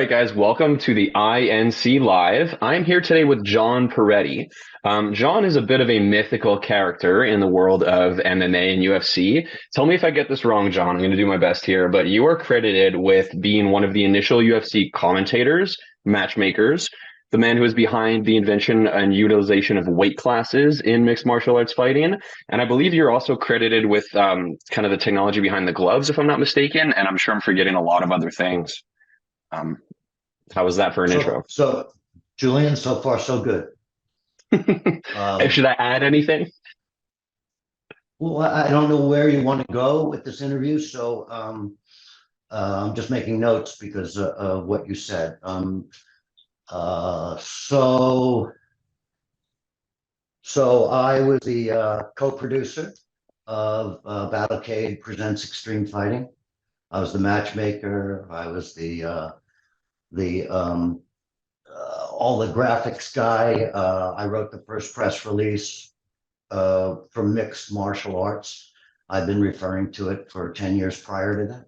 right, guys, welcome to the INC Live. I'm here today with John Perretti. John is a bit of a mythical character in the world of MMA and UFC. Tell me if I get this wrong, John. I'm going to do my best here, but you are credited with being one of the initial UFC commentators, matchmakers, the man who is behind the invention and utilization of weight classes in mixed martial arts fighting. And I believe you're also credited with kind of the technology behind the gloves, if I'm not mistaken. And I'm sure I'm forgetting a lot of other things. Um, how was that for an intro? So Julian, so far so good. Should I add anything? Well, I don't know where you want to go with this interview, so I'm just making notes because of what you said. So I was the co-producer of Battlecade Presents Extreme Fighting. I was the matchmaker. I was the all the graphics guy. I wrote the first press release for mixed martial arts. I've been referring to it for 10 years prior to that.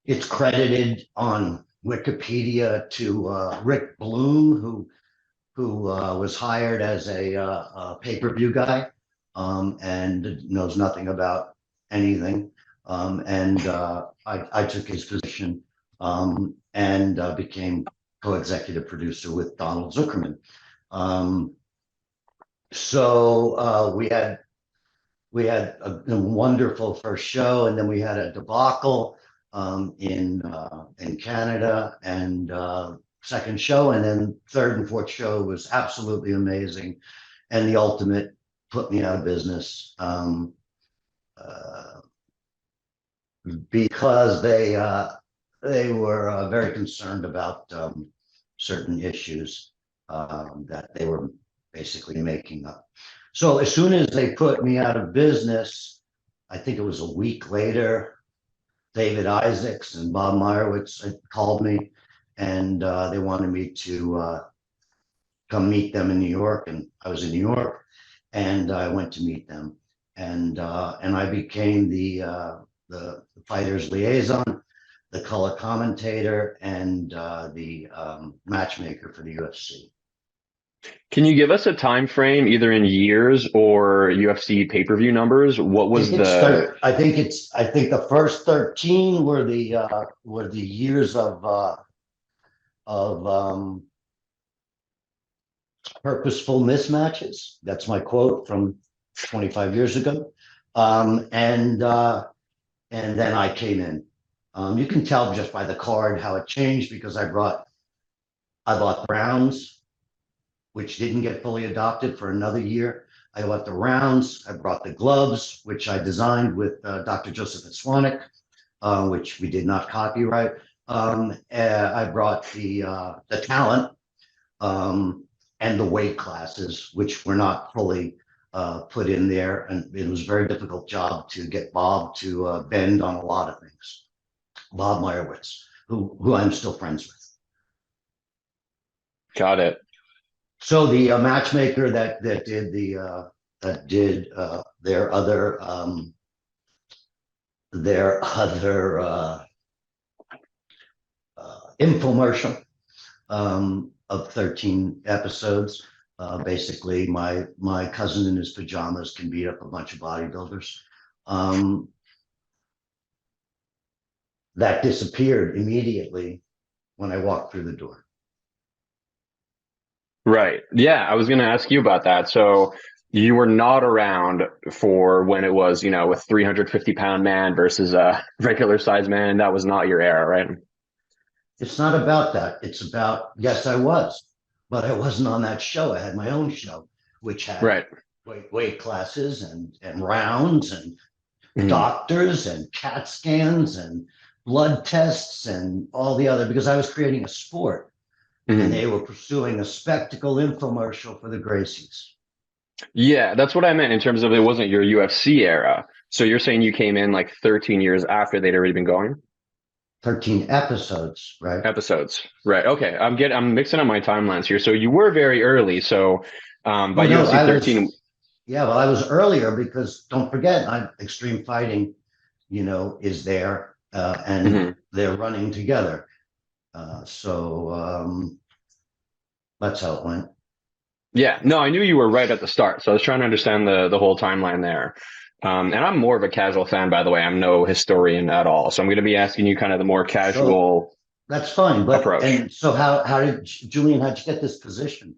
It's credited on Wikipedia to Rick Bloom, who was hired as a pay-per-view guy and knows nothing about anything. I took his position and became co-executive producer with Donald Zuckerman. We had a wonderful first show, and then we had a debacle in Canada, and second show, and then third and fourth show was absolutely amazing, and the ultimate put me out of business because they were very concerned about certain issues that they were basically making up. So as soon as they put me out of business, I think it was a week later, David Isaacs and Bob Meyerowitz had called me, and they wanted me to come meet them in New York, and I was in New York, and I went to meet them, and I became the fighters liaison, the color commentator, and the matchmaker for the UFC. Can you give us a time frame, either in years or UFC pay-per-view numbers? What was I think the first 13 were the years of purposeful mismatches. That's my quote from 25 years ago. And then I came in. You can tell just by the card how it changed, because I bought rounds, which didn't get fully adopted for another year. I bought the rounds. I brought the gloves, which I designed with Dr. Joseph Swanek, which we did not copyright. I brought the talent and the weight classes, which were not fully put in there, and it was a very difficult job to get Bob to bend on a lot of things. Bob Meyerowitz, who I'm still friends with. Got it. So the matchmaker that did their other infomercial of 13 episodes. Basically, my cousin in his pajamas can beat up a bunch of bodybuilders. That disappeared immediately when I walked through the door. Right. Yeah, I was going to ask you about that. So you were not around for when it was, a 350-pound man versus a regular size man. That was not your era, right? It's not about that. It's about, yes, I was, but I wasn't on that show. I had my own show, which had weight classes and rounds and doctors and CAT scans and blood tests and all the other, because I was creating a sport. And they were pursuing a spectacle infomercial for the Gracies. Yeah, that's what I meant in terms of it wasn't your UFC era. So you're saying you came in like 13 years after they'd already been going? 13 episodes, right? Episodes, right. Okay, I'm mixing up my timelines here. So you were very early. So by UFC 13. Yeah, well, I was earlier because don't forget, Extreme Fighting, is there. and Mhm. they're running together. That's how it went. Yeah, no, I knew you were right at the start, so I was trying to understand the whole timeline there. And I'm more of a casual fan, by the way. I'm no historian at all, so I'm going to be asking you kind of the more So casual that's fine. approach. And so how did Julian, how'd you get this position?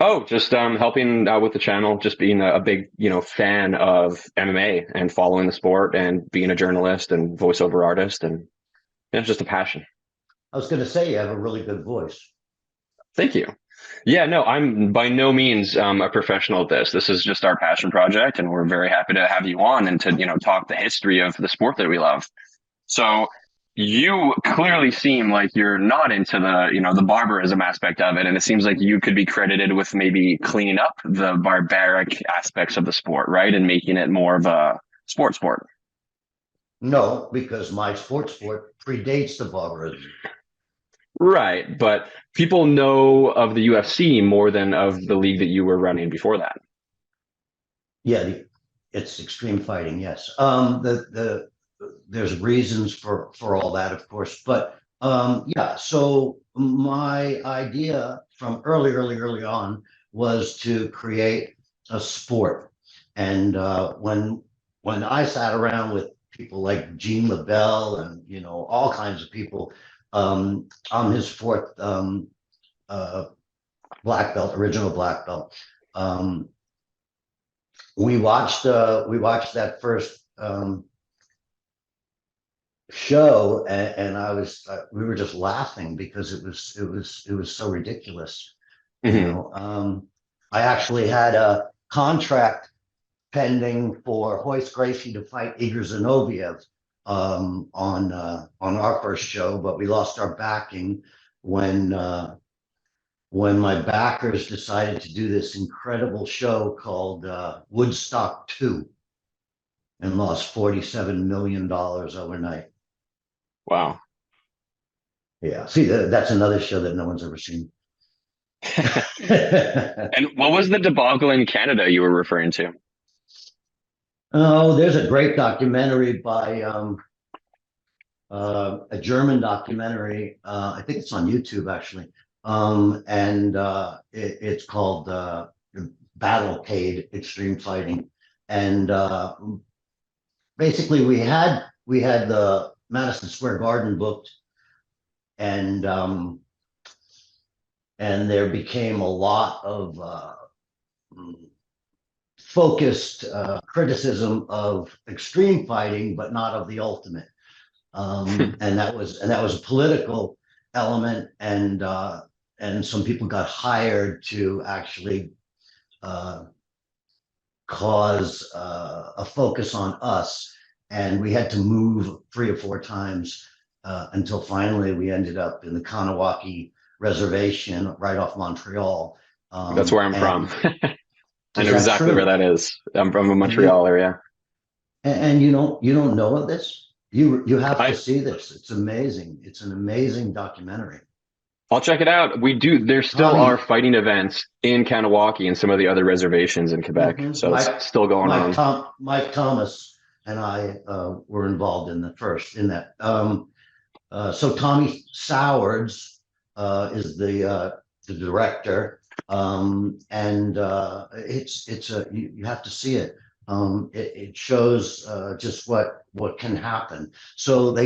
Oh, just helping out with the channel, just being a big, fan of MMA and following the sport and being a journalist and voiceover artist, and it's just a passion. I was going to say you have a really good voice. Thank you. Yeah, no, I'm by no means a professional at this. This is just our passion project, and we're very happy to have you on and to, talk the history of the sport that we love. So you clearly seem like you're not into the barbarism aspect of it, and it seems like you could be credited with maybe cleaning up the barbaric aspects of the sport, right, and making it more of a sport. No, because my sport predates the barbarism. Right, but people know of the UFC more than of the league that you were running before that. Yeah, it's extreme fighting. Yes. There's reasons for all that, of course, but yeah. So my idea from early on was to create a sport, and when I sat around with people like Gene LaBelle and all kinds of people, I'm his fourth uh, black belt, original black belt. Um, we watched that first show, and I was we were just laughing because it was so ridiculous. Hmm. I actually had a contract pending for Royce Gracie to fight Igor Zinoviev on our first show, but we lost our backing when my backers decided to do this incredible show called Woodstock 2 and lost $47 million overnight. Wow. Yeah. See, that's another show that no one's ever seen. And what was the debacle in Canada you were referring to? Oh, there's a great documentary by a German documentary. I think it's on YouTube actually. And it's called Battlecade Extreme Fighting. And basically we had the Madison Square Garden booked, and there became a lot of focused criticism of extreme fighting, but not of the ultimate. And that was a political element, and some people got hired to actually cause a focus on us, and we had to move 3 or 4 times until finally we ended up in the Kanawaki Reservation right off Montreal. That's where I'm from. And I is know that exactly where true? that is. I'm from the And you Montreal area. and you don't know of this? You have to I see this. It's amazing. It's an amazing documentary. I'll check it out. We do. There still are Tommy, fighting events in Kanawaki and some of the other reservations in Quebec, so it's Mike, still going on. Mike Thomas and I were involved in that. So Tommy Sowards is the director, and you have to see it. It shows just what can happen. So the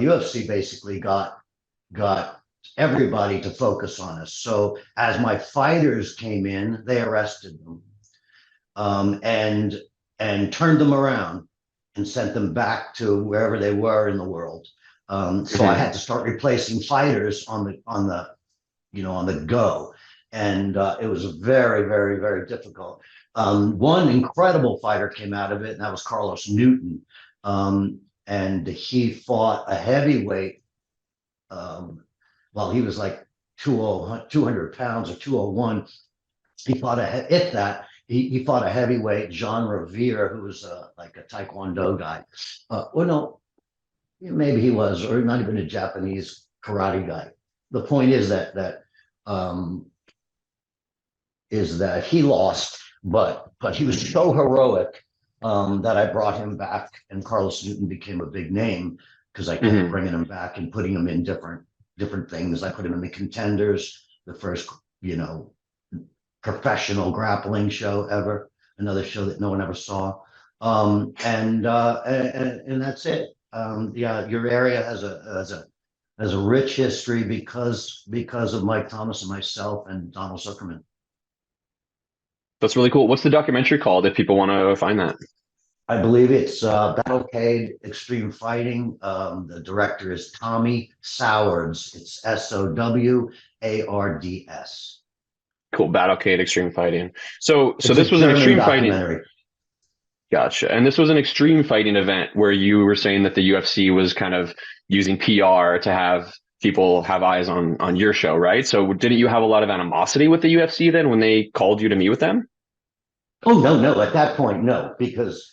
UFC basically got everybody to focus on us. So as my fighters came in, they arrested them, and turned them around and sent them back to wherever they were in the world. So I Hmm. had to start replacing fighters on the go, and it was very, very, very difficult. One incredible fighter came out of it, and that was Carlos Newton, and he fought a heavyweight. Well, he was like 200 pounds or 201. He fought he fought a heavyweight, Jean Revere, who was like a Taekwondo guy. Well, no, maybe he was, or not even a Japanese karate guy. The point um, is that he lost, but he was so heroic, that I brought him back, and Carlos Newton became a big name because I kept Hmm. bringing him back and putting him in different things. I put him in the Contenders, the first, professional grappling show ever, another show that no one ever saw. And that's it. Yeah, your area has a rich history because of Mike Thomas and myself and Donald Zuckerman. That's really cool. What's the documentary called if people want to find that? I believe it's Battlecade Extreme Fighting. The director is Tommy Sowards. It's Sowards. Cool. Battlecade Extreme Fighting. So It's a this was an German extreme fighting. documentary. Gotcha. And this was an extreme fighting event where you were saying that the UFC was kind of using PR to have people have eyes on your show, right? So didn't you have a lot of animosity with the UFC then when they called you to meet with them? Oh no, no. At that point, no, because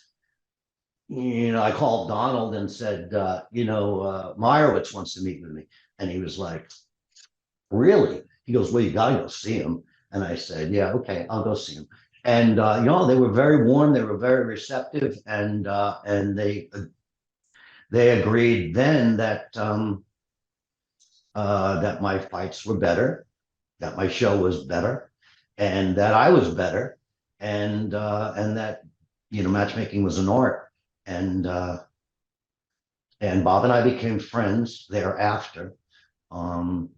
I called Donald and said, Meyerowitz wants to meet with me, and he was like, "Really?" He goes, "Well, you gotta go see him." And I said, "Yeah, okay, I'll go see him." And they were very warm. They were very receptive, and they agreed then that my fights were better, that my show was better, and that I was better, and that matchmaking was an art, and Bob and I became friends thereafter. Um,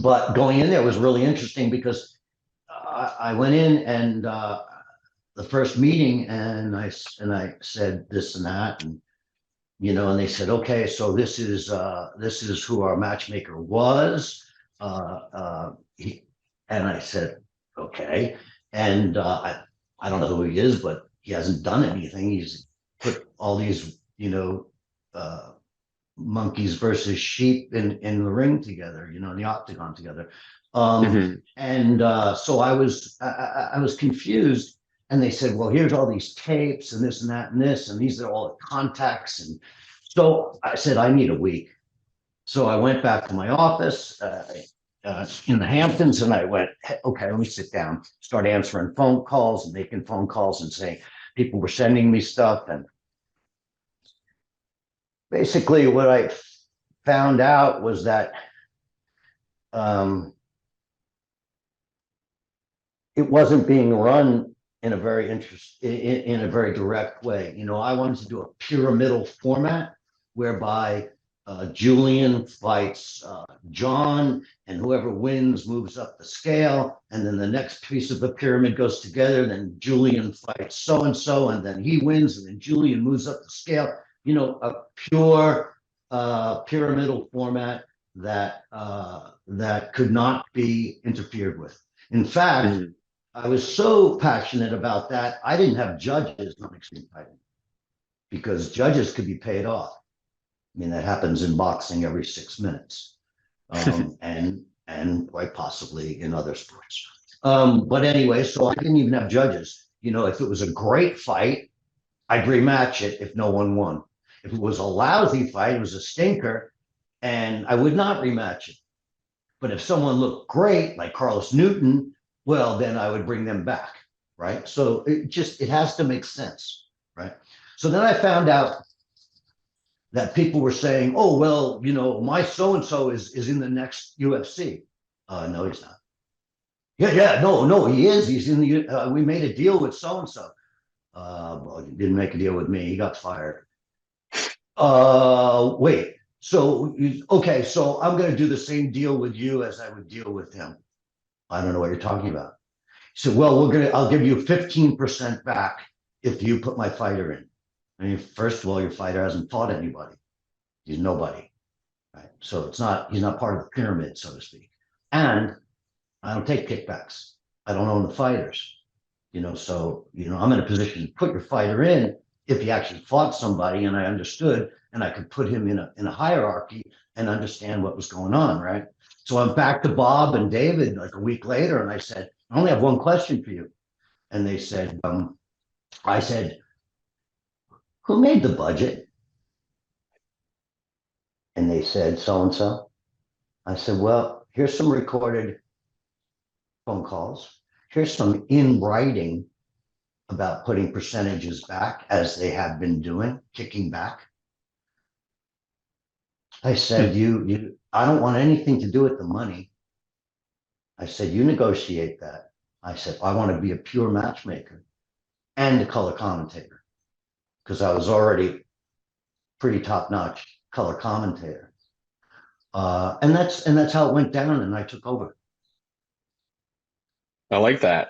but going in there was really interesting because I went in and the first meeting, and I said this and that, and they said, okay, so this is who our matchmaker was. And I said, okay. And I don't know who he is, but he hasn't done anything. He's put all these, uh, monkeys versus sheep in the ring together, in the octagon together. Hmm. So I was confused, and they said, well, here's all these tapes and this and that and this, and these are all the contacts. And so I said, I need a week. So I went back to my office in the Hamptons, and I went, okay, let me sit down, start answering phone calls and making phone calls and saying people were sending me stuff. And basically what I found out was that um, it wasn't being run in a very in a very direct way. I wanted to do a pyramidal format whereby Julian fights John, and whoever wins moves up the scale, and then the next piece of the pyramid goes together. Then Julian fights so and so, and then he wins, and then Julian moves up the scale. A pure pyramidal format that could not be interfered with. In fact, Hmm. I was so passionate about that, I didn't have judges on extreme fighting because judges could be paid off. I mean, that happens in boxing every 6 minutes, and quite possibly in other sports. But anyway, so I didn't even have judges. If it was a great fight, I'd rematch it if no one won. If it was a lousy fight, it was a stinker, and I would not rematch it. But if someone looked great, like Carlos Newton, well, then I would bring them back, right? So it has to make sense, right? So then I found out that people were saying, oh, well, my so-and-so is in the next UFC. No, he's not. Yeah, no, he is. He's in the, we made a deal with so-and-so. Well, he didn't make a deal with me. He got fired. Wait. So, okay, so I'm going to do the same deal with you as I would deal with him. I don't know what you're talking about. He said, well, I'll give you 15% back if you put my fighter in. I mean, first of all, your fighter hasn't fought anybody. He's nobody. Right. So he's not part of the pyramid, so to speak. And I don't take kickbacks. I don't own the fighters. So I'm in a position to put your fighter in if he actually fought somebody and I understood, and I could put him in a hierarchy and understand what was going on, right? So I'm back to Bob and David like a week later, and I said, I only have one question for you. And they said, I said, who made the budget? And they said, so and so. I said, well, here's some recorded phone calls. Here's some in writing about putting percentages back as they have been doing, kicking back. I said, I don't want anything to do with the money. I said, you negotiate that. I said, I want to be a pure matchmaker and a color commentator because I was already pretty top-notch color commentator. And that's how it went down, and I took over. I like that.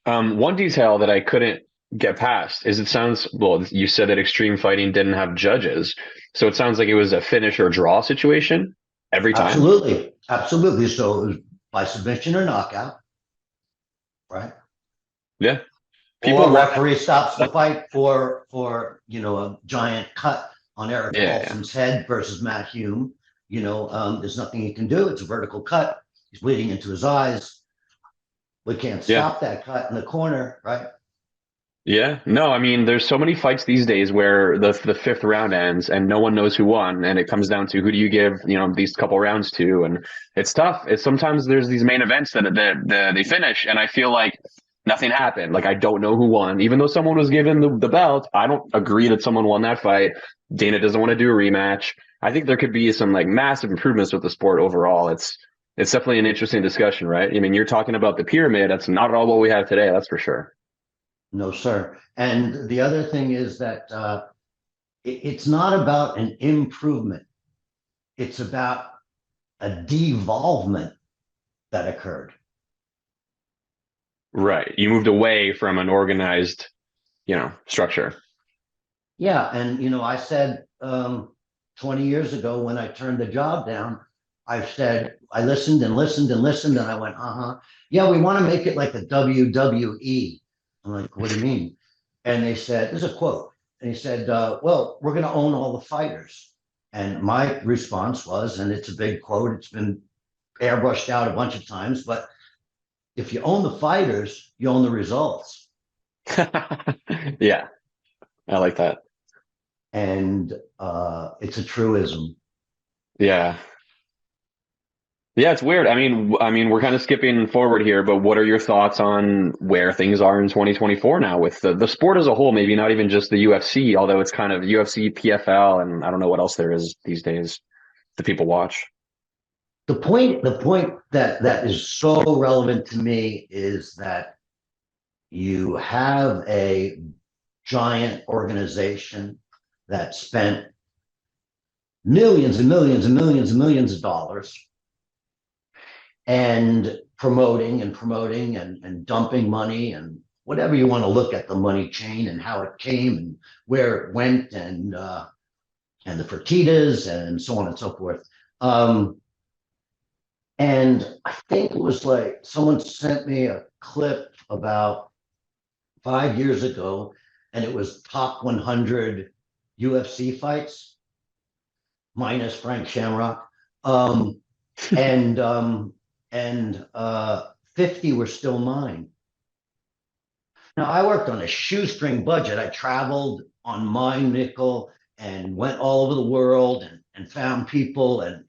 One detail that I couldn't get past is it sounds, well, you said that Extreme Fighting didn't have judges. So it sounds like it was a finish or draw situation every time. Absolutely. Absolutely. So it was by submission or knockout, right? Yeah. Or referee stops the fight for a giant cut on Eric Paulson's head versus Matt Hume. There's nothing he can do. It's a vertical cut. He's bleeding into his eyes. We can't stop that cut in the corner, right? Yeah. No, I mean, there's so many fights these days where the fifth round ends and no one knows who won, and it comes down to who do you give, these couple rounds to, and it's tough. It's sometimes there's these main events that they finish, and I feel like nothing happened. Like I don't know who won, even though someone was given the belt. I don't agree that someone won that fight. Dana doesn't want to do a rematch. I think there could be some like massive improvements with the sport overall. It's definitely an interesting discussion, right? I mean, you're talking about the pyramid. That's not at all what we have today. That's for sure. No, sir. And the other thing is that it's not about an improvement. It's about a devolvement that occurred. Right. You moved away from an organized, structure. Yeah. And, I said 20 years ago when I turned the job down, I said, I listened and listened and listened. And I went, yeah, we want to make it like the WWE. I'm like, what do you mean? And they said, there's a quote. And he said, well, we're going to own all the fighters. And my response was, and it's a big quote, it's been airbrushed out a bunch of times, but if you own the fighters, you own the results. Yeah, I like that. And it's a truism. Yeah. Yeah, it's weird. I mean, we're kind of skipping forward here, but what are your thoughts on where things are in 2024 now with the sport as a whole? Maybe not even just the UFC, although it's kind of UFC, PFL, and I don't know what else there is these days that people watch. The point that is so relevant to me is that you have a giant organization that spent millions and millions and millions and millions of dollars and promoting and dumping money and whatever you want to look at the money chain and how it came and where it went and the Fertitas and so on and so forth. And I think it was like someone sent me a clip about 5 years ago, and it was top 100 UFC fights minus Frank Shamrock. And 50 were still mine. Now, I worked on a shoestring budget. I traveled on my nickel and went all over the world and found people and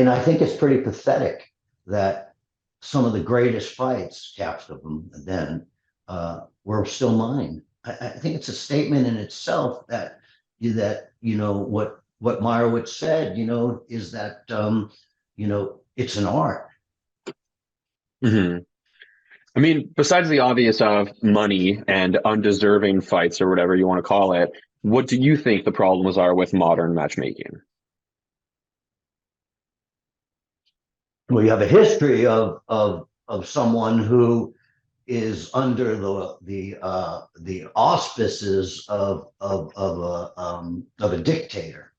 I think it's pretty pathetic that some of the greatest fights, half of them then, were still mine. I think it's a statement in itself that what Meyerowitz said, is that it's an art. Mm-hmm. I mean, besides the obvious of money and undeserving fights or whatever you want to call it, what do you think the problems are with modern matchmaking? Well, you have a history of someone who is under the auspices of a dictator,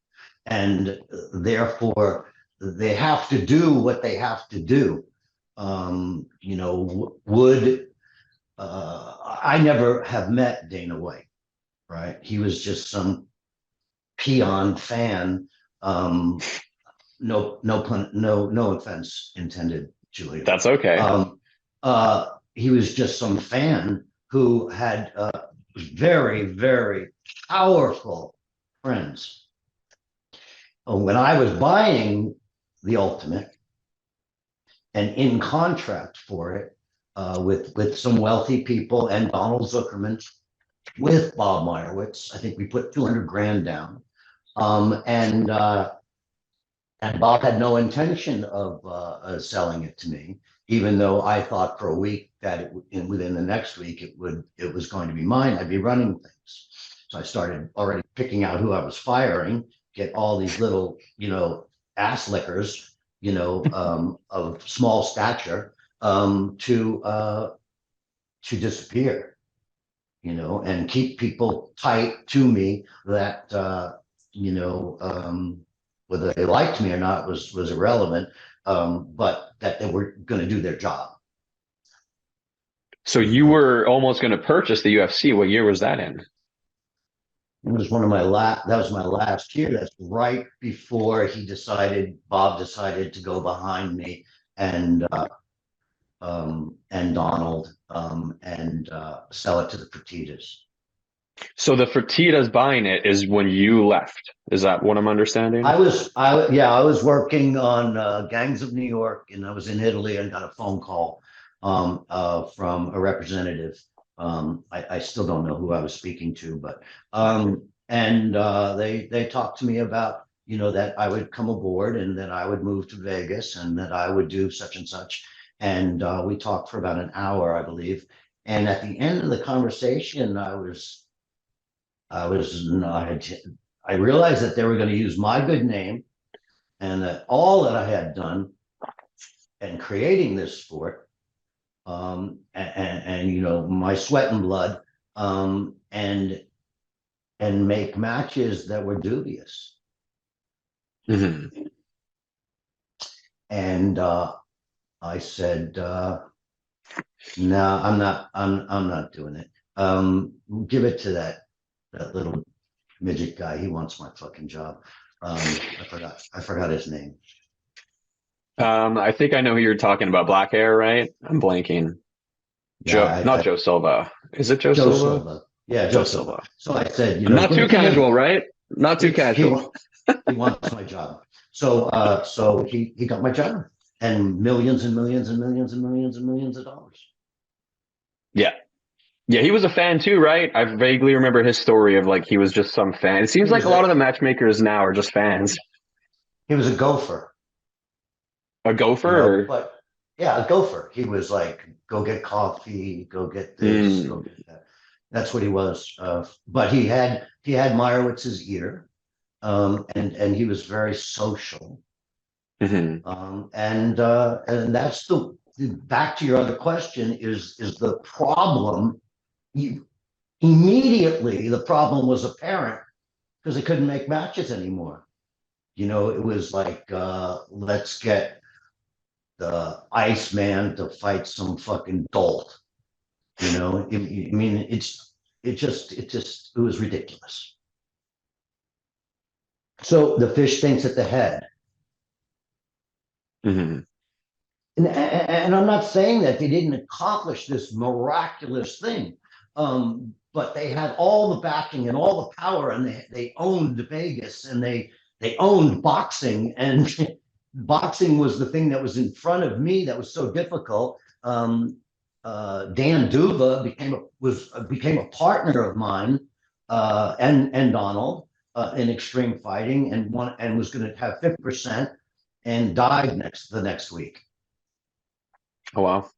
and therefore they have to do what they have to do. I never have met Dana White, right? He was just some peon fan. No offense intended, Julian. That's okay. He was just some fan who had very, very powerful friends. When I was buying the Ultimate and in contract for it, with some wealthy people and Donald Zuckerman with Bob Meyerowitz. I think we put 200 grand down. And Bob had no intention of selling it to me, even though I thought for a week that within the next week it was going to be mine. I'd be running things. So I started already picking out who I was firing, get all these little, ass lickers, of small stature, to disappear, and keep people tight to me that, whether they liked me or not was irrelevant, but that they were going to do their job. So you were almost going to purchase the UFC. What year was that in? It was that was my last year. That's right before Bob decided to go behind me and Donald, and sell it to the Fertittas. So the Fertittas buying it is when you left. Is that what I'm understanding? I was working on Gangs of New York, and I was in Italy and got a phone call from a representative. I still don't know who I was speaking to, but they talked to me about, that I would come aboard and that I would move to Vegas and that I would do such and such. And we talked for about an hour, I believe. And at the end of the conversation, I realized that they were going to use my good name, and that all that I had done in creating this sport, and my sweat and blood, and make matches that were dubious. Mm-hmm. And I said, no, I'm not doing it. Give it to that little midget guy. He wants my fucking job. I forgot his name. I think I know who you're talking about. Black hair, right? I'm blanking. Joe Silva. Is it Joe Silva? Yeah, Joe Silva. So I said, not too casual, right? Not too casual. He wants my job. So he got my job, and millions and millions and millions and millions and millions of dollars. Yeah. Yeah, he was a fan too, right? I vaguely remember his story of he was just some fan. It seems like a lot of the matchmakers now are just fans. He was a gopher. A gopher? But yeah, a gopher. He was like, go get coffee, go get this, go get that. That's what he was. But he had Meyerowitz's ear, and he was very social. Mm-hmm. And that's back to your other question is the problem. Immediately the problem was apparent because they couldn't make matches anymore. It was like, let's get the Iceman to fight some fucking dolt. It was ridiculous. So the fish thinks at the head. Mm-hmm. And I'm not saying that they didn't accomplish this miraculous thing, but they had all the backing and all the power, and they owned Vegas, and they owned boxing, and boxing was the thing that was in front of me that was so difficult. Dan Duva became a partner of mine, and Donald, in Extreme Fighting, and was going to have 50%, and died the next week. Oh, wow.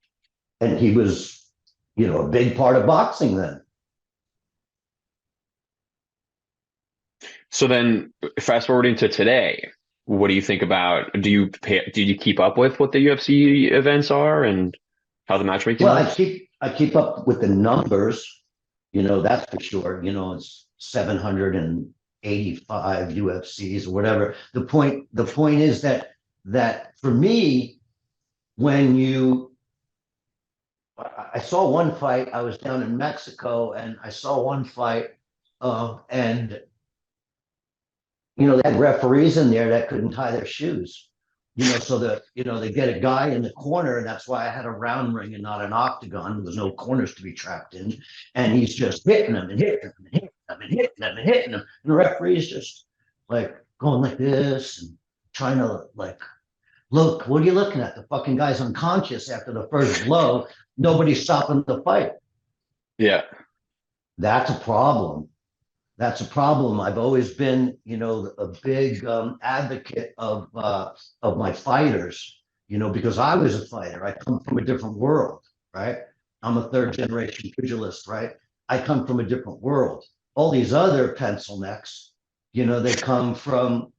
And he was, a big part of boxing then. So then, fast forwarding to today, what do you think about? Did you keep up with what the UFC events are and how the matchmaking works? I keep up with the numbers, that's for sure. It's 785 UFCs or whatever. The point is that for me, I saw one fight. I was down in Mexico, and I saw one fight, and they had referees in there that couldn't tie their shoes. So they get a guy in the corner, and that's why I had a round ring and not an octagon. There's no corners to be trapped in, and he's just hitting them and hitting them and hitting them and hitting them and hitting them, and the referee's just like going like this and trying to Look, what are you looking at? The fucking guy's unconscious after the first blow. Nobody's stopping the fight. Yeah. That's a problem. That's a problem. I've always been, a big advocate of my fighters, because I was a fighter. I come from a different world, right? I'm a third generation pugilist, right? I come from a different world. All these other pencil necks, they come from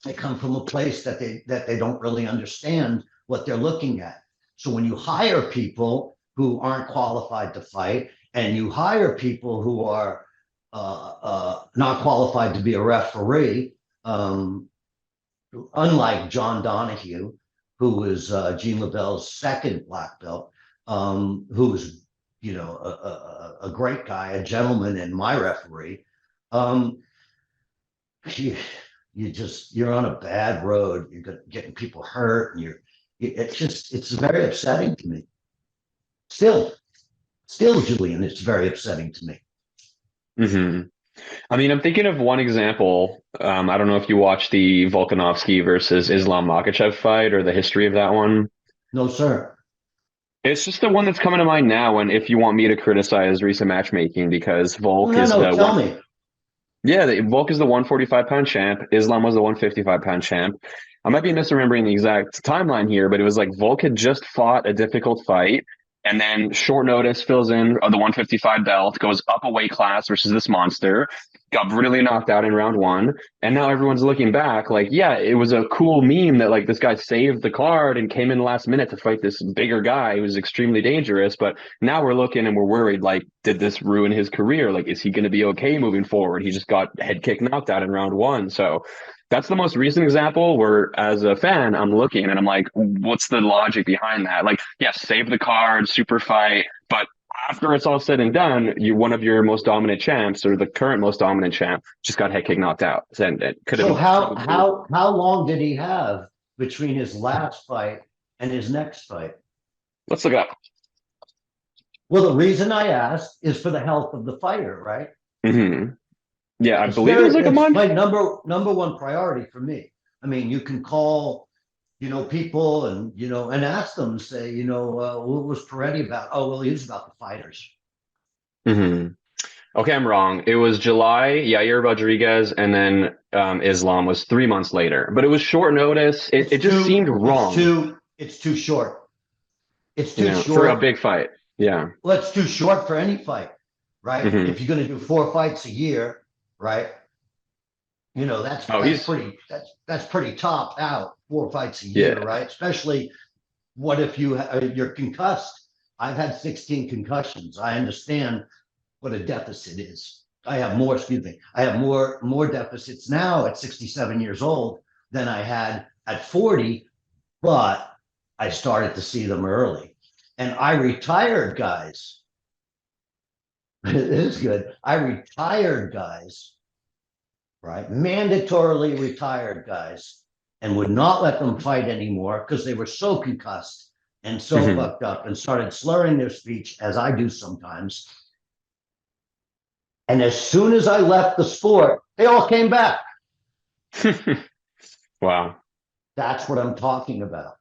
a place that they don't really understand what they're looking at. So when you hire people who aren't qualified to fight, and you hire people who are not qualified to be a referee, unlike John Donahue, who was Gene LaBelle's second black belt, who was, a great guy, a gentleman, and my referee. You're on a bad road. You're getting people hurt, and it's very upsetting to me. Still, Julian, it's very upsetting to me. Hmm. I mean, I'm thinking of one example. I don't know if you watched the Volkanovski versus Islam Makhachev fight or the history of that one. No, sir. It's just the one that's coming to mind now. And if you want me to criticize recent matchmaking, because Volk No, is no, the tell one, me. yeah, Volk is the 145-pound champ. Islam was the 155-pound champ. I might be misremembering the exact timeline here, but it was like Volk had just fought a difficult fight. And then short notice fills in the 155 belt, goes up a weight class versus this monster, got brutally knocked out in round one. And now everyone's looking back like, yeah, it was a cool meme that like this guy saved the card and came in last minute to fight this bigger guy who was extremely dangerous. But now we're looking and we're worried, like, did this ruin his career? Like, is he going to be okay moving forward? He just got head kick knocked out in round one. So that's the most recent example where, as a fan, I'm looking and I'm like, what's the logic behind that? Like, yes, save the card, super fight, but after it's all said and done, one of your most dominant champs, or the current most dominant champ, just got head kick knocked out. And it could have. So how long did he have between his last fight and his next fight? Let's look it up. Well, the reason I asked is for the health of the fighter, right? Mm-hmm. Yeah, I believe it was like a month. My number one priority for me. I mean, you can call, people and ask them, say, what was Perretti about? Oh, well, he was about the fighters. Mm-hmm. Okay, I'm wrong. It was July, Yair Rodriguez, and then Islam was 3 months later. But it was short notice. It just seemed wrong. It's too short. It's too short for a big fight. Yeah. Well, it's too short for any fight, right? Mm-hmm. If you're going to do 4 fights a year, right? That's pretty topped out. 4 fights a year, right? Especially what if you're concussed? I've had 16 concussions. I understand what a deficit is. I have more deficits now at 67 years old than I had at 40, but I started to see them early. And I retired guys. It is good. I retired guys, right? Mandatorily retired guys, and would not let them fight anymore because they were so concussed and so fucked up and started slurring their speech, as I do sometimes. And as soon as I left the sport, they all came back. Wow. That's what I'm talking about.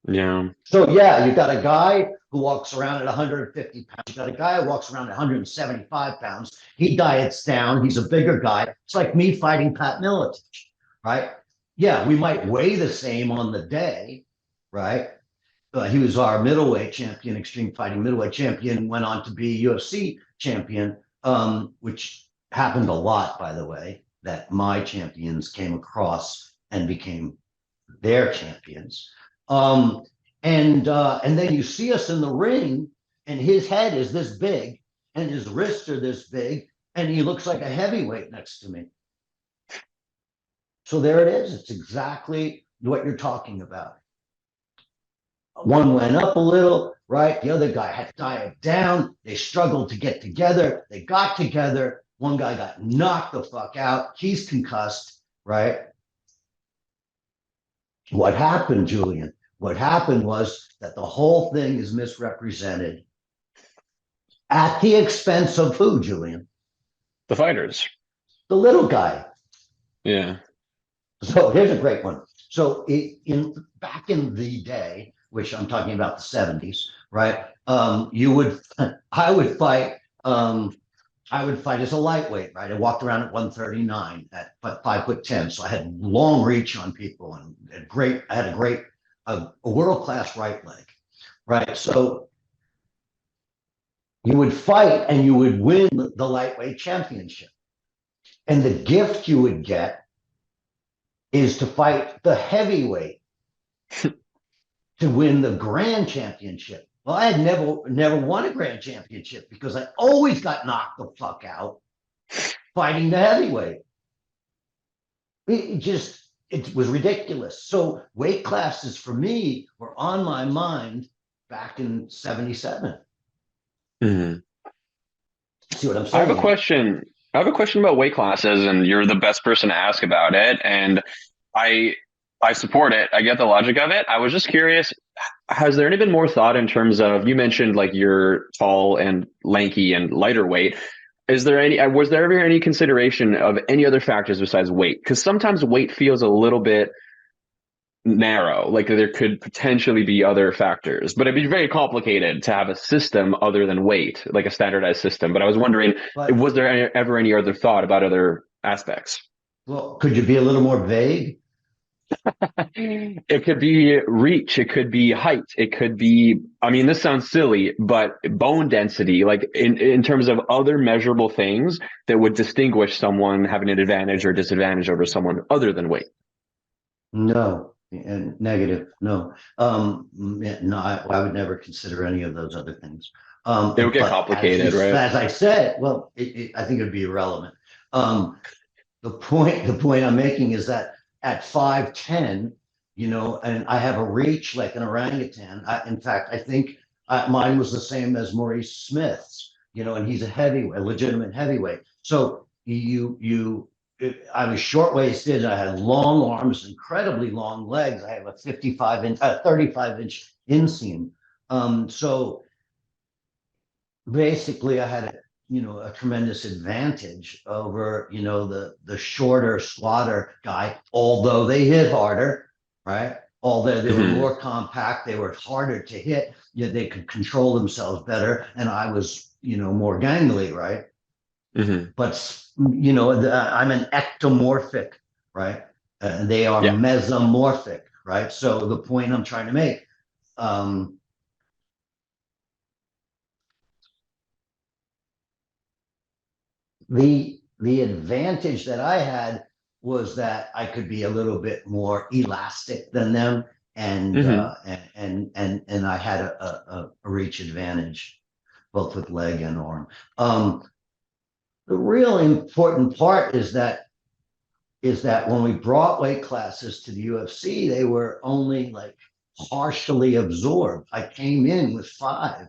Yeah. So yeah, you got a guy who walks around at 150 pounds. You got a guy who walks around at 175 pounds. He diets down. He's a bigger guy. It's like me fighting Pat Miletich, right? Yeah, we might weigh the same on the day, right? He was our middleweight champion, extreme fighting middleweight champion, went on to be UFC champion, which happened a lot, by the way, that my champions came across and became their champions. And then you see us in the ring, and his head is this big, and his wrists are this big, and he looks like a heavyweight next to me. So there it is. It's exactly what you're talking about. One went up a little, right? The other guy had died down. They struggled to get together. They got together. One guy got knocked the fuck out. He's concussed, right? What happened, Julian? What happened was that the whole thing is misrepresented at the expense of who, Julian? The fighters. The little guy. Yeah. So here's a great one. So back in the day, which I'm talking about the 70s, right? I would fight. I would fight as a lightweight, right? I walked around at 139 at 5'10", so I had long reach on people and I had a world-class right leg, right? So you would fight and you would win the lightweight championship. And the gift you would get is to fight the heavyweight to win the grand championship. Well, I had never won a grand championship because I always got knocked the fuck out fighting the heavyweight. It was ridiculous. So weight classes for me were on my mind back in 77. Mm-hmm. See what I'm saying? I have a question. I have a question about weight classes, and you're the best person to ask about it. And I I support it. I get the logic of it. I was just curious, has there any been more thought in terms of, you mentioned like you're tall and lanky and lighter weight. Is there any, was there ever any consideration of any other factors besides weight? Because sometimes weight feels a little bit narrow, like there could potentially be other factors, but it'd be very complicated to have a system other than weight, like a standardized system. But I was wondering, was there ever any other thought about other aspects? Well, could you be a little more vague? It could be reach, it could be height, it could be, I mean, this sounds silly, but bone density, like in terms of other measurable things that would distinguish someone having an advantage or disadvantage over someone other than weight. No, and negative. No, no, I would never consider any of those other things. It would get complicated, right? As I said, well, I think it would be irrelevant. The point I'm making is that at 5'10", and I have a reach like an orangutan. In fact, I think mine was the same as Maurice Smith's, and he's a legitimate heavyweight. So I was short waisted. I had long arms, incredibly long legs. I have a 35-inch inseam. So basically, I had a tremendous advantage over the shorter slaughter guy. Although they hit harder, right? Although they were more compact, they were harder to hit. They could control themselves better, and I was more gangly, right? But I'm an ectomorphic, right? And they are mesomorphic, right? So the point I'm trying to make, the advantage that I had was that I could be a little bit more elastic than them, and I had a reach advantage, both with leg and arm. The real important part is that when we brought weight classes to the UFC, they were only like partially absorbed. I came in with 5,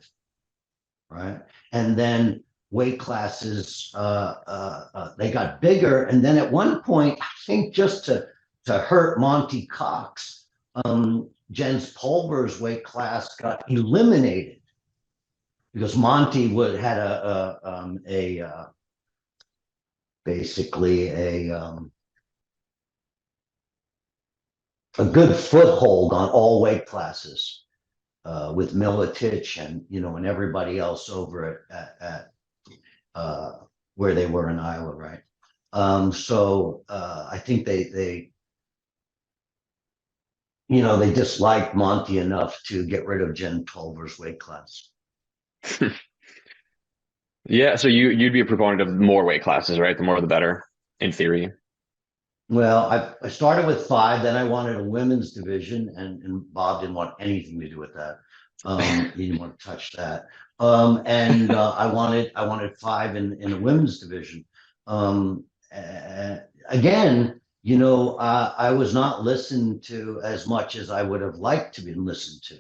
right? And then weight classes, they got bigger. And then at one point, I think just to hurt Monty Cox, Jens Pulver's weight class got eliminated because Monty had basically a good foothold on all weight classes with Miletich and everybody else over at where they were in Iowa, right? So I think they disliked Monty enough to get rid of Jen Pulver's weight class. Yeah, so you'd be a proponent of more weight classes, right? The more the better, in theory. Well, I started with 5, then I wanted a women's division, and Bob didn't want anything to do with that. He didn't want to touch that. And I wanted 5 in a women's division. Again, I was not listened to as much as I would have liked to be listened to.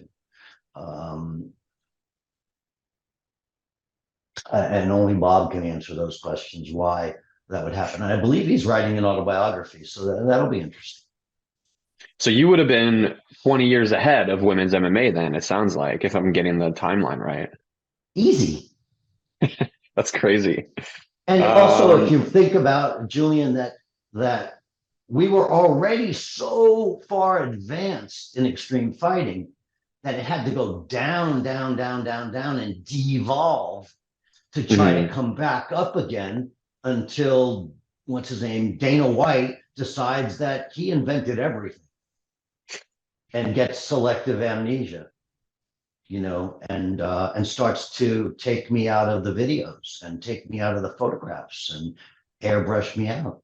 And only Bob can answer those questions, why that would happen. And I believe he's writing an autobiography, so that'll be interesting. So you would have been 20 years ahead of women's MMA then, it sounds like, if I'm getting the timeline right. Easy. That's crazy. And also, if you think about, Julian, that we were already so far advanced in extreme fighting that it had to go down, down, down, down, down, and devolve to try to come back up again until what's his name, Dana White, decides that he invented everything and gets selective amnesia, and starts to take me out of the videos and take me out of the photographs and airbrush me out,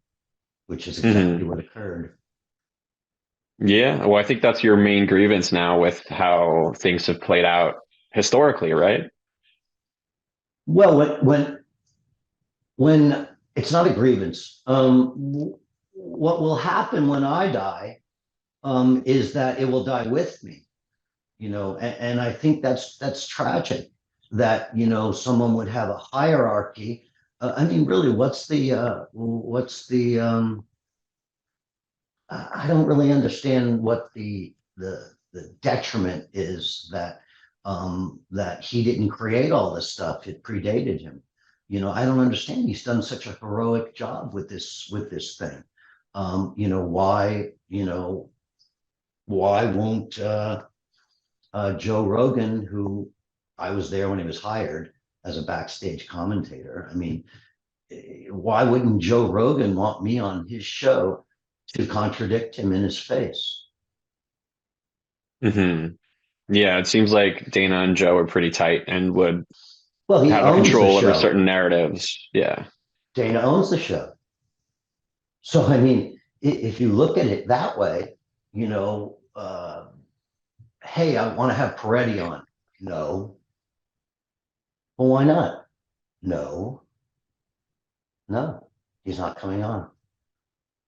which is exactly what occurred. Yeah, well, I think that's your main grievance now with how things have played out historically, right? Well, when it's not a grievance, what will happen when I die is that it will die with me, and I think that's tragic that someone would have a hierarchy. I mean, really, I don't really understand what the detriment is that he didn't create all this stuff. It predated him. I don't understand. He's done such a heroic job with this thing. Why won't Joe Rogan, who I was there when he was hired as a backstage commentator? I mean, why wouldn't Joe Rogan want me on his show to contradict him in his face? hmm Yeah, it seems like Dana and Joe are pretty tight and would Well, he have a owns the control over show. certain narratives. Yeah. Dana owns the show. So, I mean, if you look at it that way, hey, I want to have Perretti on. No. Well, why not? No, no, he's not coming on.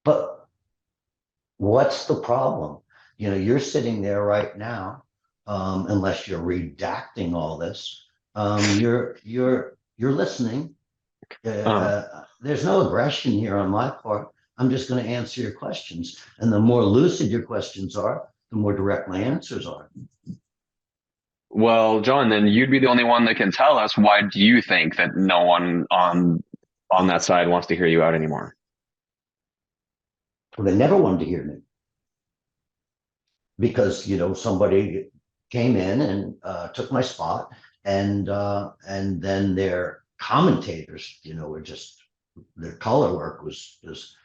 But what's the problem? You're sitting there right now, unless you're redacting all this. You're listening. Uh, There's no aggression here on my part. I'm just going to answer your questions, and the more lucid your questions are, the more direct my answers are. well, John, then you'd be the only one that can tell us why do you think that no one on that side wants to hear you out anymore? Well, they never wanted to hear me because somebody came in and took my spot, and then their commentators, were just, their color work was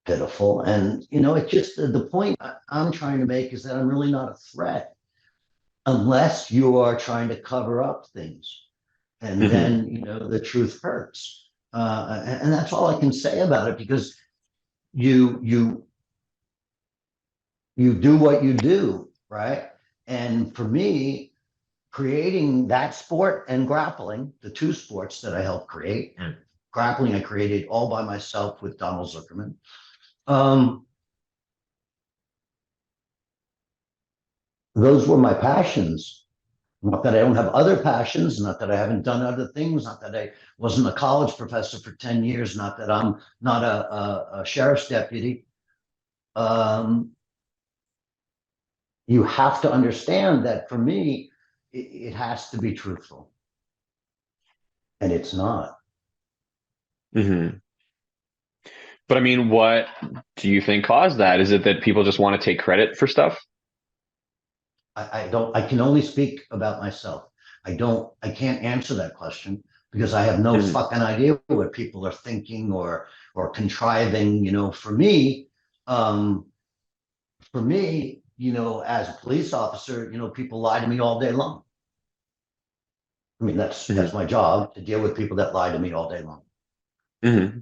pitiful, and it just, the point I'm trying to make is that I'm really not a threat unless you are trying to cover up things, and then the truth hurts, and that's all I can say about it, because you you do what you do, right? And for me, creating that sport and grappling, the two sports that I helped create, and grappling I created all by myself with Donald Zuckerman. Those were my passions. Not that I don't have other passions, not that I haven't done other things, not that I wasn't a college professor for 10 years, not that I'm not a sheriff's deputy. You have to understand that for me, it has to be truthful. And it's not. hmm But I mean, what do you think caused that? Is it that people just want to take credit for stuff? I can only speak about myself. I can't answer that question because I have no hmm fucking idea what people are thinking or contriving. Um, for me, as a police officer, people lie to me all day long. I mean, that's hmm my job, to deal with people that lie to me all day long. hmm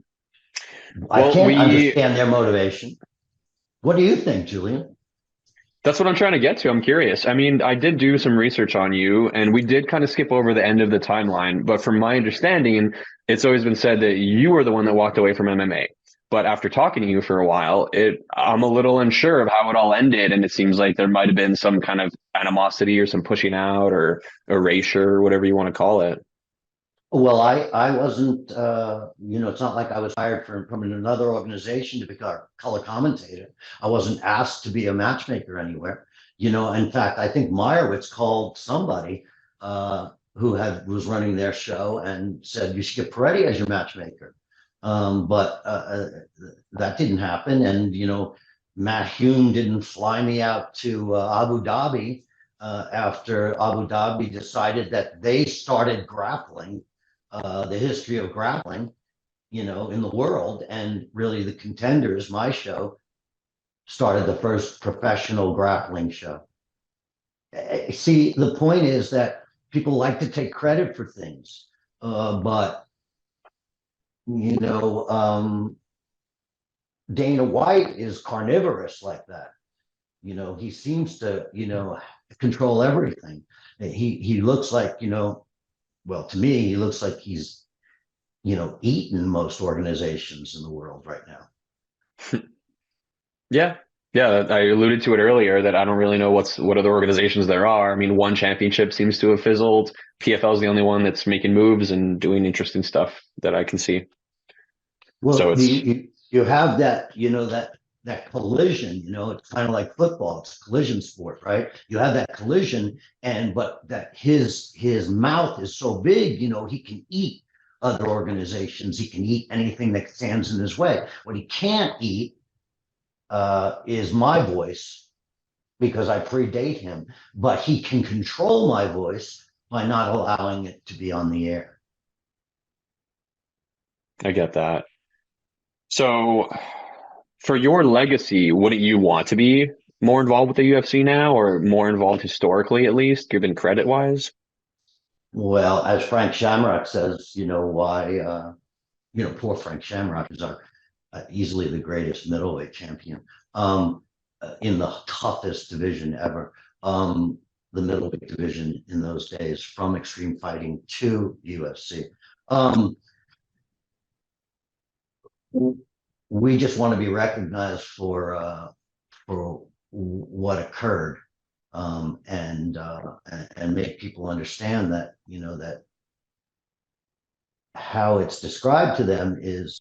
I Well, can't understand their motivation. What do you think, Julian? that's what I'm trying to get to. I'm curious. I mean, I did do some research on you, and we did kind of skip over the end of the timeline. But from my understanding, it's always been said that you were the one that walked away from MMA. But after talking to you for a while, I'm a little unsure of how it all ended, and it seems like there might have been some kind of animosity or some pushing out or erasure or whatever you want to call it. Well, I wasn't, it's not like I was hired from another organization to become a color commentator. I wasn't asked to be a matchmaker anywhere. In fact, I think Meyerowitz called somebody who was running their show and said, you should get Perretti as your matchmaker. But that didn't happen. And, Matt Hume didn't fly me out to Abu Dhabi after Abu Dhabi decided that they started grappling, the history of grappling, in the world. And really the Contenders, my show, started the first professional grappling show. See, the point is that people like to take credit for things, but you know, Dana White is carnivorous like that. He seems to, control everything. He looks like, well, to me, he looks like he's, eaten most organizations in the world right now. Yeah. Yeah, I alluded to it earlier that I don't really know what other organizations there are. I mean, one championship seems to have fizzled. PFL is the only one that's making moves and doing interesting stuff that I can see. So Well, it's you have that, that collision, it's kind of like football, it's a collision sport, right? You have that collision, but that his mouth is so big, he can eat other organizations, he can eat anything that stands in his way. What he can't eat is my voice, because I predate him, but he can control my voice by not allowing it to be on the air. I get that. So for your legacy, wouldn't you want to be more involved with the UFC now, or more involved historically at least, given credit wise? Well, as Frank Shamrock says, why, poor Frank Shamrock is easily the greatest middleweight champion, in the toughest division ever. The middleweight division in those days, from Extreme Fighting to UFC. We just want to be recognized for what occurred, and make people understand that, that how it's described to them is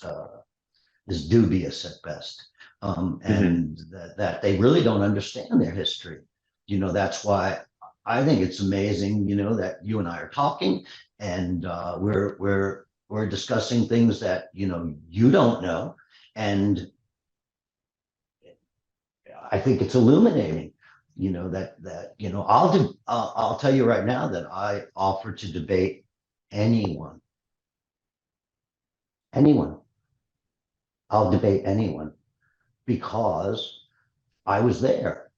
dubious at best, and that they really don't understand their history. That's why I think it's amazing, that you and I are talking, and we're discussing things that you don't know, and I think it's illuminating. I'll tell you right now that I offer to debate anyone, anyone. I'll debate anyone because I was there.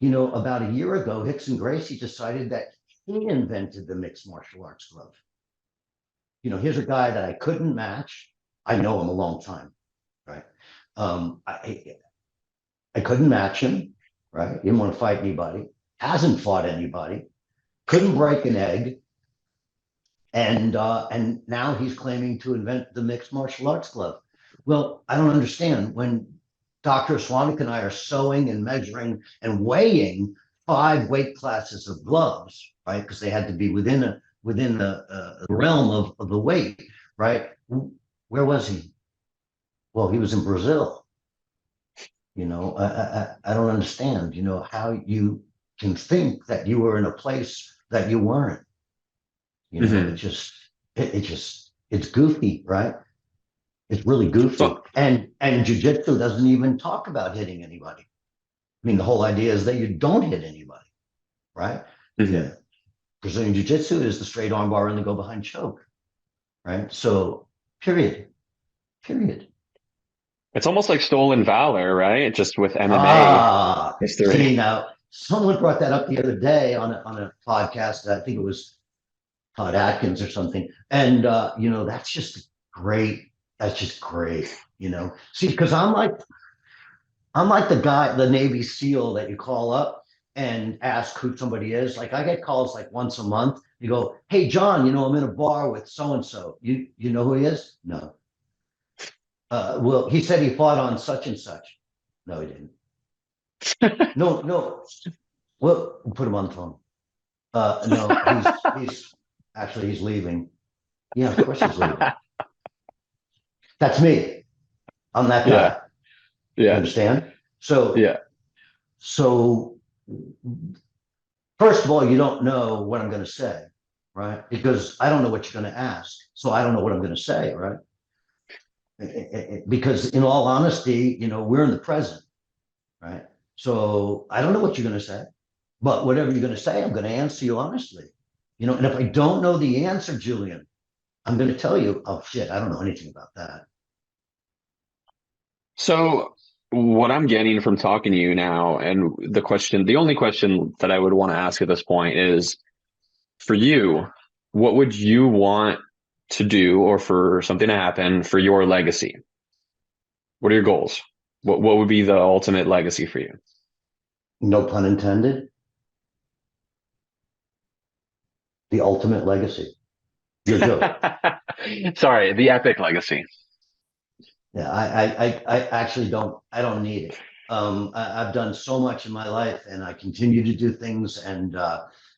About a year ago, Rickson Gracie decided that he invented the mixed martial arts glove. Here's a guy that I couldn't match. I know him a long time, right? I couldn't match him, right? Didn't want to fight anybody. Hasn't fought anybody. Couldn't break an egg. And now he's claiming to invent the mixed martial arts glove. Well, I don't understand. When Dr. Swanik and I are sewing and measuring and weighing 5 weight classes of gloves, right? Because they had to be within the realm of the weight, right? Where was he? Well, he was in Brazil. I don't understand, how you can think that you were in a place that you weren't. It's goofy, right? It's really goofy. So, And jiu-jitsu doesn't even talk about hitting anybody. I mean, the whole idea is that you don't hit anybody, right? Yeah. Brazilian jiu-jitsu is the straight arm bar and the go behind choke, right? So, period. it's almost like stolen valor, right? Just with MMA history. See, now someone brought that up the other day on a podcast. I think it was Todd Atkins or something. And that's just great. That's just great. See, because I'm like the guy, the Navy SEAL that you call up and ask who somebody is. Like, I get calls like once a month. You go, hey John, I'm in a bar with so and so. You know who he is? No. Well, he said he fought on such and such. No, he didn't. No. Well, we'll put him on the phone. No, he's leaving. Yeah, of course he's leaving. That's me. I'm that guy. Yeah. You understand? So yeah. So first of all, you don't know what I'm going to say, right? Because I don't know what you're going to ask. So I don't know what I'm going to say, right? Because in all honesty, we're in the present, right? So I don't know what you're going to say, but whatever you're going to say, I'm going to answer you honestly. And if I don't know the answer, Julian, I'm going to tell you, oh shit, I don't know anything about that. So what I'm getting from talking to you now, and the only question that I would want to ask at this point is, for you, what would you want to do or for something to happen for your legacy? What are your goals? What would be the ultimate legacy for you? No pun intended. The ultimate legacy. Your joke. Sorry, the epic legacy. Yeah, I actually I don't need it. I've done so much in my life, and I continue to do things, and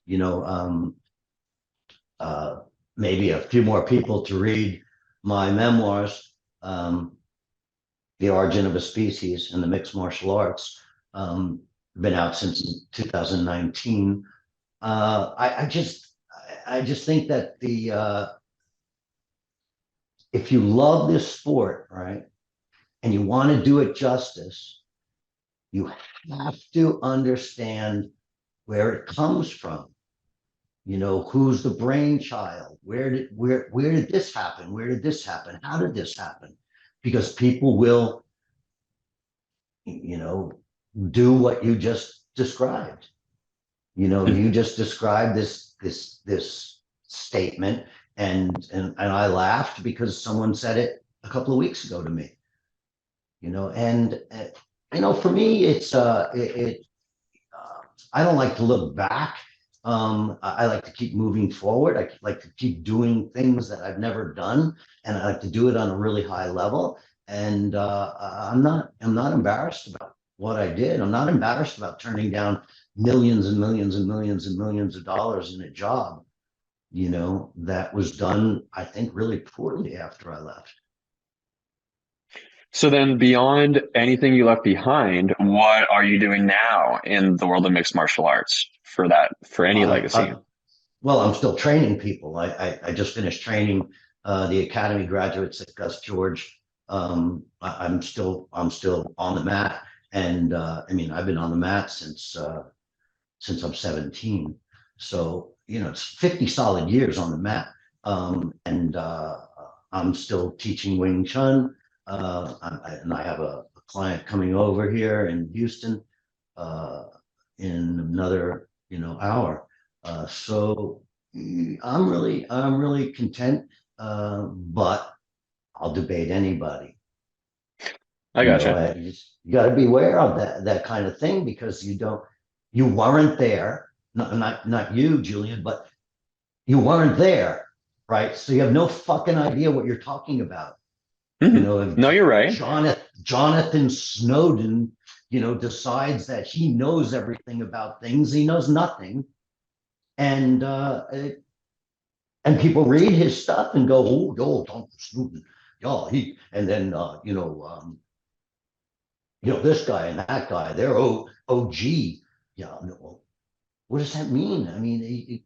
you know, uh, maybe a few more people to read my memoirs, "The Origin of a Species" and the Mixed Martial Arts. Been out since 2019. I just think that if you love this sport, right, and you want to do it justice, you have to understand where it comes from. Who's the brainchild? Where did this happen? Where did this happen? How did this happen? Because people will, you know, do what you just described. You just described this statement, and I laughed because someone said it a couple of weeks ago to me. And for me, I don't like to look back. I like to keep moving forward. I like to keep doing things that I've never done, and I like to do it on a really high level. And I'm not embarrassed about what I did. I'm not embarrassed about turning down millions and millions and millions and millions of dollars in a job, that was done, I think, really poorly after I left. So then, beyond anything you left behind, what are you doing now in the world of mixed martial arts for any Uh, legacy? uh, well, I'm still training people. I just finished training the academy graduates at Gus George. I'm still on the mat, and I mean, I've been on the mat since I'm 17. So it's 50 solid years on the mat, and I'm still teaching Wing Chun. And I have a client coming over here in Houston uh, in another hour. So I'm really content, but I'll debate anybody. I gotcha. You got to be aware of that kind of thing, because you weren't there. Not you, Julian, but you weren't there, right? So you have no fucking idea what you're talking about. If No, you're right. Jonathan Snowden, decides that he knows everything about things, he knows nothing, and people read his stuff and go, oh, yo, Jonathan Snowden, yeah, and then this guy and that guy, they're OG. Yeah, no, what does that mean? I mean,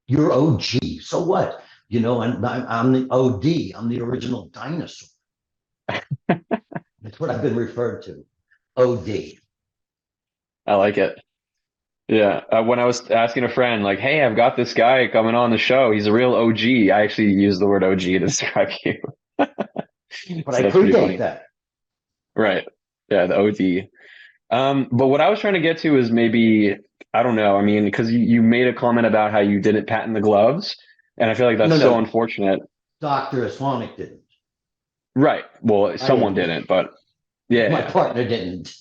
you're OG, so what? And I'm the OD, I'm the original dinosaur. That's what I've been referred to. OD. I like it. Yeah. When I was asking a friend, like, "Hey, I've got this guy coming on the show. He's a real OG." I actually used the word OG to describe you. But So I that's pretty predate funny. that. Right. Yeah, the OD. But what I was trying to get to is maybe, I don't know. I mean, because you made a comment about how you didn't patent the gloves, and I feel like that's No, so no, unfortunate. Dr. Aswanic didn't. Right. Well, I someone did. didn't, but yeah. My Yeah. partner didn't.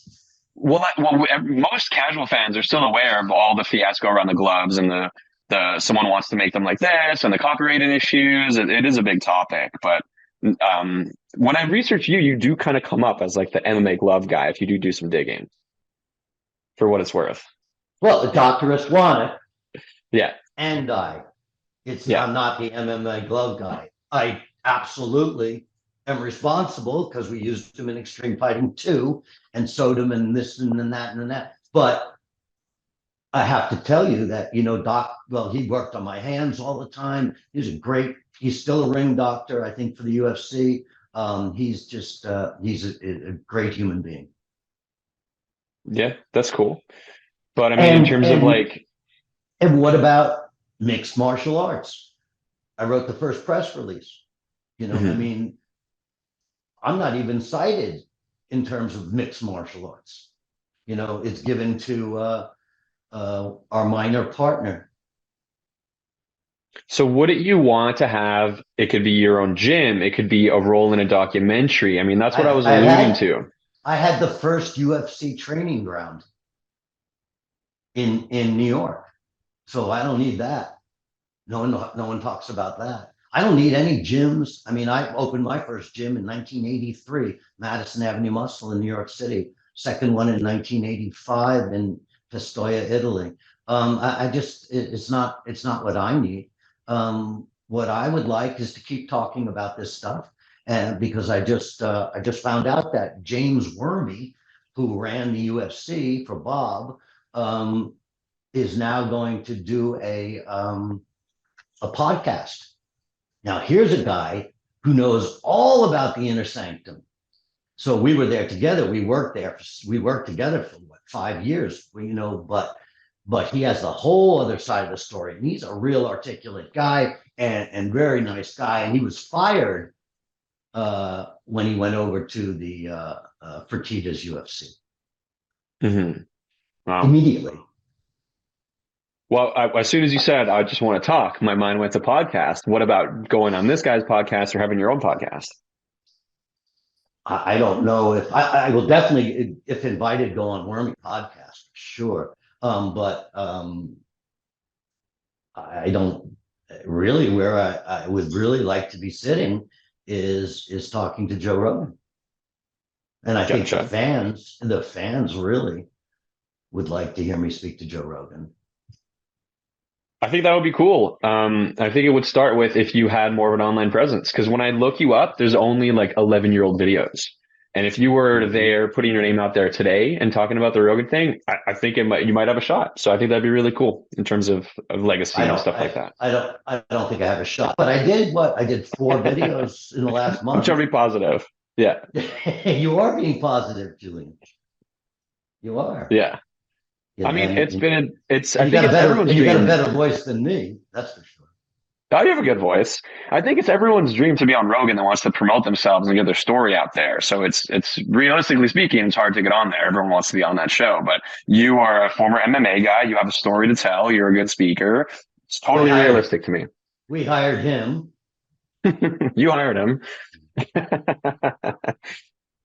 Most casual fans are still aware of all the fiasco around the gloves and the someone wants to make them like this and the copyrighted issues. It is a big topic, but when I research you, you do kind of come up as like the MMA glove guy if you do some digging, for what it's worth. Well, the Dr. Aswanic Yeah, and yeah. I'm not the MMA glove guy. I absolutely am responsible because we used him in Extreme Fighting 2 and sewed him in this and then that and then that. But I have to tell you that, Doc, well, he worked on my hands all the time. He's still a ring doctor, I think, for the UFC. He's just he's a great human being. Yeah, that's cool. But I mean, in terms of like, and what about mixed martial arts? I wrote the first press release. You know, I mhm. mean, I'm not even cited in terms of mixed martial arts. You know, it's given to our minor partner. So wouldn't you want to have, it could be your own gym, it could be a role in a documentary. I mean, that's what I was I alluding had to. I had the first UFC training ground in New York, so I don't need that. No one talks about that. I don't need any gyms. I mean, I opened my first gym in 1983, Madison Avenue Muscle in New York City. Second one in 1985 in Pistoia, Italy. I just it's not what I need. What I would like is to keep talking about this stuff, and because I just found out that James Wormy, who ran the UFC for Bob, is now going to do a podcast. Now, here's a guy who knows all about the inner sanctum. So we were there together. We worked there. We worked together for what, 5 years, you know, but he has the whole other side of the story. And he's a real articulate guy and very nice guy. And he was fired when he went over to the Fertitta's UFC Mhm. Wow. immediately. Well, as soon as you said, I just want to talk, my mind went to podcast. What about going on this guy's podcast or having your own podcast? I don't know if I will definitely, if invited, go on Wormy podcast, sure. But I don't really, where I would really like to be sitting is talking to Joe Rogan. And I think Gotcha. the fans really would like to hear me speak to Joe Rogan. I think that would be cool. I think it would start with if you had more of an online presence. Because when I look you up, there's only like 11-year-old videos. And if you were Mhm. there putting your name out there today and talking about the Rogan thing, I think you might have a shot. So I think that'd be really cool in terms of legacy I and don't, stuff like that. I don't think I have a shot, but I did 4 videos in the last I'm trying month. to be positive. Yeah. You are being positive, Julian. You are. Yeah. You I know, mean, I you think got a it's better, everyone's and you got a dream. better voice than me. That's for sure. Oh, you have a good voice. I think it's everyone's dream to be on Rogan that wants to promote themselves and get their story out there. So it's realistically speaking, it's hard to get on there. Everyone wants to be on that show, but you are a former MMA guy. You have a story to tell. You're a good speaker. It's We totally hired, realistic to me. we hired him. You hired him.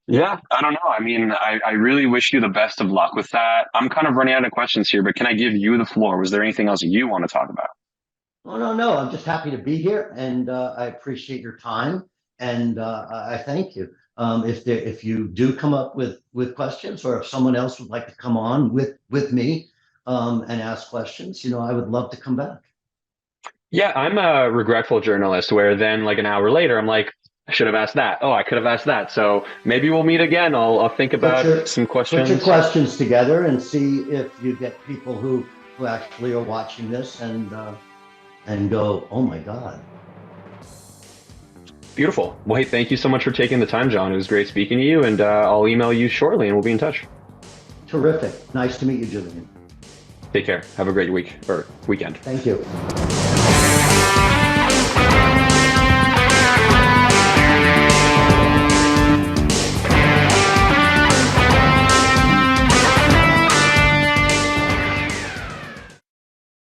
Yeah, I don't know. I mean, I really wish you the best of luck with that. I'm kind of running out of questions here, but can I give you the floor? Was there anything else you want to talk about? Oh, no. I'm just happy to be here, and I appreciate your time, and I thank you. If you do come up with questions, or if someone else would like to come on with me and ask questions, you know, I would love to come back. Yeah, I'm a regretful journalist where then like an hour later, I'm like, I should have asked that. Oh, I could have asked that. So maybe we'll meet again. I'll think Put about your some put your questions. questions together and see if you get people who actually are watching this and go, oh my God. Beautiful. Well, hey, thank you so much for taking the time, John. It was great speaking to you, and I'll email you shortly and we'll be in touch. Terrific. Nice to meet you, Julian. Take care. Have a great week or weekend. Thank you.